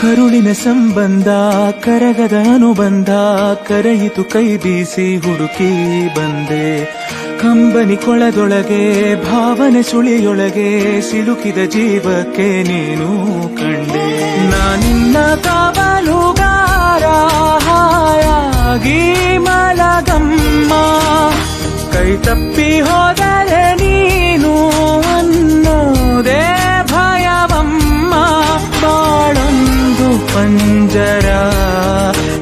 ಕರುಳಿನ ಸಂಬಂಧ ಕರಗದ ಅನುಬಂಧ ಕರೆಯಿತು ಕೈ ಬೀಸಿ ಹುಡುಕಿ ಬಂದೆ. ಕಂಬನಿ ಕೊಳದೊಳಗೆ ಭಾವನೆ ಸುಳಿಯೊಳಗೆ ಸಿಲುಕಿದ ಜೀವಕ್ಕೆ ನೀನು ಕಂಡೆ. ನಾನಿನ್ನ ಕಾವಲುಗಾರ ಹಾಯಾಗಿ ಮಲಗಮ್ಮ, ಕೈ ತಪ್ಪಿ ಹೋದರೆ ನೀನು ಅನ್ನೋದೇ ಭಯವಮ್ಮ. ಬಾಳೊಂದು ಪಂಜರ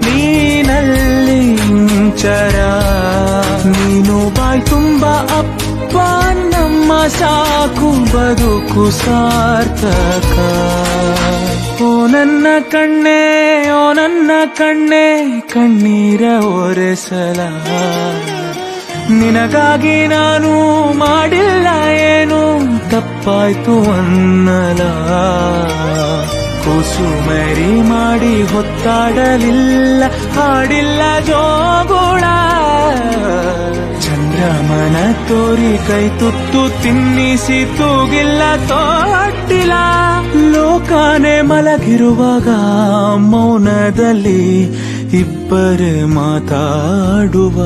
ನೀನಲ್ಲಿ ಇಂಚರ, ನೀನು ಬಾಯ್ ತುಂಬ ಅಪ್ಪ ನಮ್ಮ ಸಾಕು ಬದುಕು ಸಾರ್ಥಕ. ಓ ನನ್ನ ಕಣ್ಣೆ ಓ ನನ್ನ ಕಣ್ಣೆ ಕಣ್ಣೀರ ಒರೆಸಲ, ನಿನಗಾಗಿ ನಾನು ಮಾಡಿಲ್ಲ ಏನು ತಪ್ಪಾಯ್ತು ಅನ್ನಲ. ಕುಸುಮರಿ ಮಾಡಿ ಹೊತ್ತಾಡಲಿಲ್ಲ ಹಾಡಿಲ್ಲ ಜೋಗುಳ, ಚಂದ್ರಮನ ತೋರಿ ಕೈ ತುತ್ತು ತಿನ್ನಿಸಿ ತೂಗಿಲ್ಲ ತೊಟ್ಟಿಲ್ಲ. ಲೋಕನೆ ಮಲಗಿರುವಾಗ ಮೌನದಲ್ಲಿ ಇಬ್ಬರೇ ಮಾತಾಡುವ.